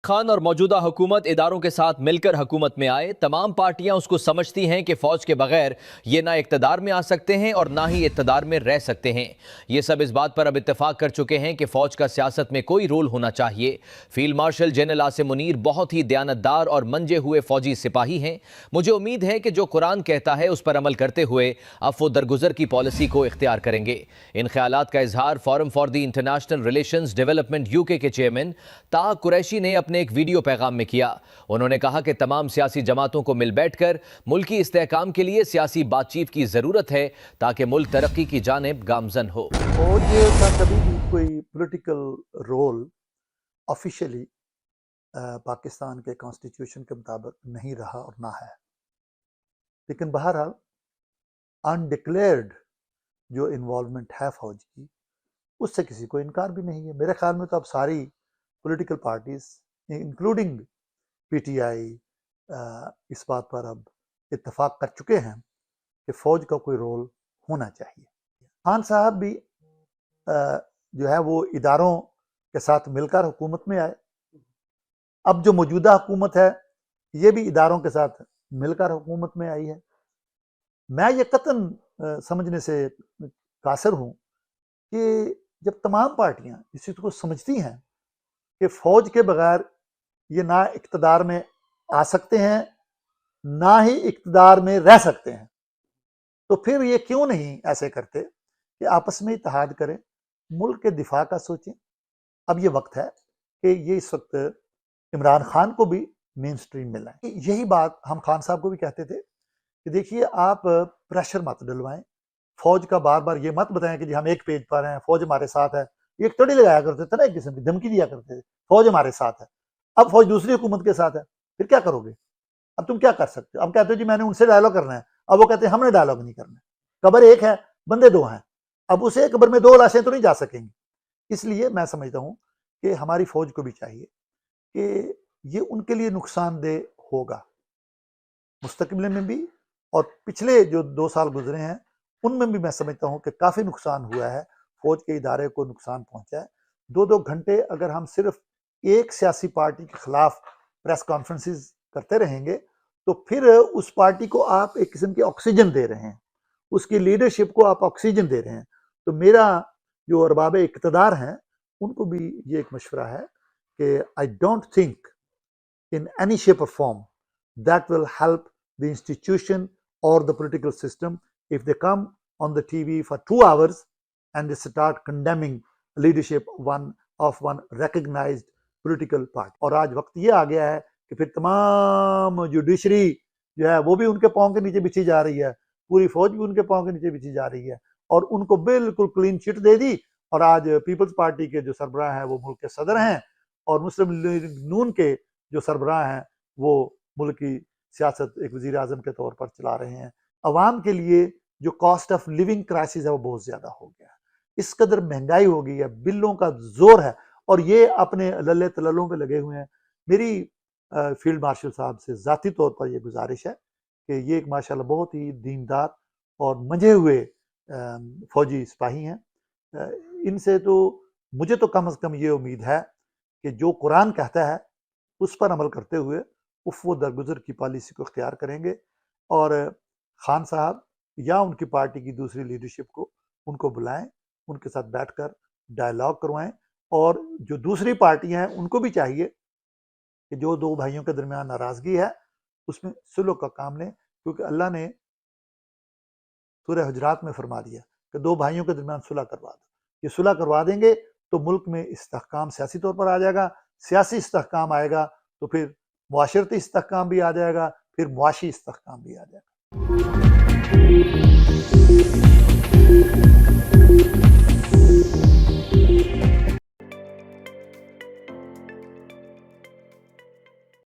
खान और मौजूदा हुकूमत इदारों के साथ मिलकर हुकूमत में आए। तमाम पार्टियां उसको समझती हैं कि फौज के बगैर ये ना इक़्तिदार में आ सकते हैं और ना ही इक़्तिदार में रह सकते हैं। ये सब इस बात पर अब इत्तेफाक कर चुके हैं कि फौज का सियासत में कोई रोल होना चाहिए। Field marshal general Asim Munir बहुत ही दयानतदार और मंजे हुए फौजी सिपाही हैं। मुझे उम्मीद है कि जो कुरान कहता है उस पर अमल करते हुए अब वो दरगुजर की पॉलिसी को इख्तियार करेंगे। इन ख्यालात का इजहार forum for the international relations development UK के चेयरमैन ताहा कुरैशी ने अपने एक वीडियो पैगाम में किया। उन्होंने कहा कि तमाम सियासी जमातों को मिल बैठकर मुल्की इस्तेहकाम के लिए सियासी बातचीत की जरूरत है ताकि मुल्क तरक्की की जानिब गामजन हो। फौज का कभी भी कोई पॉलिटिकल रोल ऑफिशियली पाकिस्तान के कॉन्स्टिट्यूशन के मुताबिक नहीं रहा और ना है, लेकिन बहरहाल अनडिक्लेयर्ड जो इन्वॉल्वमेंट है फौज की, उससे किसी को इनकार भी नहीं है। मेरे ख्याल में तो अब सारी पॉलिटिकल पार्टीज इंक्लूडिंग पीटीआई इस बात पर अब इत्तेफाक कर चुके हैं कि फौज का कोई रोल होना चाहिए। खान साहब भी जो है वो इदारों के साथ मिलकर हुकूमत में आए। अब जो मौजूदा हुकूमत है ये भी इदारों के साथ मिलकर हुकूमत में आई है। मैं ये कतन समझने से कासिर हूँ कि जब तमाम पार्टियां इस चीज़ को समझती हैं कि फौज के बगैर ये ना इक़्तिदार में आ सकते हैं ना ही इक़्तिदार में रह सकते हैं, तो फिर ये क्यों नहीं ऐसे करते कि आपस में इत्तेहाद करें, मुल्क के दिफा का सोचें। अब ये वक्त है कि ये इस वक्त इमरान खान को भी मेन स्ट्रीम में लाएं। यही बात हम खान साहब को भी कहते थे कि देखिए आप प्रेशर मत डलवाएं, फौज का बार बार ये मत बताएं कि जी हम एक पेज पर हैं, फौज हमारे साथ है। ये एक तड़ी लगाया करते थे ना, एक किस्म की धमकी दिया करते थे, फौज हमारे साथ है। अब फौज दूसरी हुकूमत के साथ है, फिर क्या करोगे? अब तुम क्या कर सकते हो? अब कहते हो जी मैंने उनसे डायलॉग करना है, अब वो कहते हैं हमने डायलॉग नहीं करना है। कब्र एक है, बंदे दो हैं, अब उसे कब्र में दो लाशें तो नहीं जा सकेंगी। इसलिए मैं समझता हूँ कि हमारी फौज को भी चाहिए कि ये उनके लिए नुकसानदेह होगा मुस्तकबिल में भी, और पिछले जो 2 साल गुजरे हैं उनमें भी मैं समझता हूँ कि काफ़ी नुकसान हुआ है, फौज के इदारे को नुकसान पहुँचा है। 2-2 घंटे अगर हम सिर्फ एक सियासी पार्टी के खिलाफ प्रेस कॉन्फ्रेंसेस करते रहेंगे तो फिर उस पार्टी को आप एक किस्म की ऑक्सीजन दे रहे हैं, उसकी लीडरशिप को आप ऑक्सीजन दे रहे हैं। तो मेरा जो अरबाब इक़्तिदार हैं उनको भी ये एक मशवरा है कि I don't think in any shape or form that will help the institution or the political system if they come on the TV for 2 hours and they start condemning leadership of one recognized political party। और आज वक्त ये आ गया है कि फिर तमाम judiciary जो है वो भी उनके पांव के नीचे बिछी जा रही है, पूरी फौज भी उनके पांव के नीचे बिछी जा रही है और उनको बिल्कुल क्लीन चिट दे दी। और आज पीपल्स पार्टी के जो सरबराह हैं वो मुल्क के सदर हैं और मुस्लिम लीग नून के जो सरबराह हैं वो मुल्क की सियासत एक वज़ीर आज़म के तौर पर चला रहे हैं। अवाम के लिए जो कॉस्ट ऑफ लिविंग क्राइसिस है वो बहुत ज़्यादा हो गया है, इस कदर महंगाई हो गई है, बिलों का जोर है और ये अपने लल्ले तललों पे लगे हुए हैं। मेरी फील्ड मार्शल साहब से ज़ाती तौर पर ये गुजारिश है कि ये एक माशाल्लाह बहुत ही दीनदार और मंझे हुए फौजी सिपाही हैं। इनसे तो मुझे तो कम से कम ये उम्मीद है कि जो कुरान कहता है उस पर अमल करते हुए वो दरगुजर की पॉलिसी को इख्तियार करेंगे और खान साहब या उनकी पार्टी की दूसरी लीडरशिप को उनको बुलाएं, उनके साथ बैठकर डायलॉग करवाएं और जो दूसरी पार्टियां हैं उनको भी चाहिए कि जो 2 भाइयों के दरमियान नाराज़गी है उसमें सुलह का काम लें, क्योंकि अल्लाह ने सूरह हुजरात में फरमा दिया कि 2 भाइयों के दरमियान सुलह करवा दो। ये सुलह करवा देंगे तो मुल्क में इस्तेहकाम सियासी तौर पर आ जाएगा, सियासी इस्तेहकाम आएगा तो फिर मुआशरती इस्तेहकाम भी आ जाएगा, फिर मुआशी इस्तेहकाम भी आ जाएगा।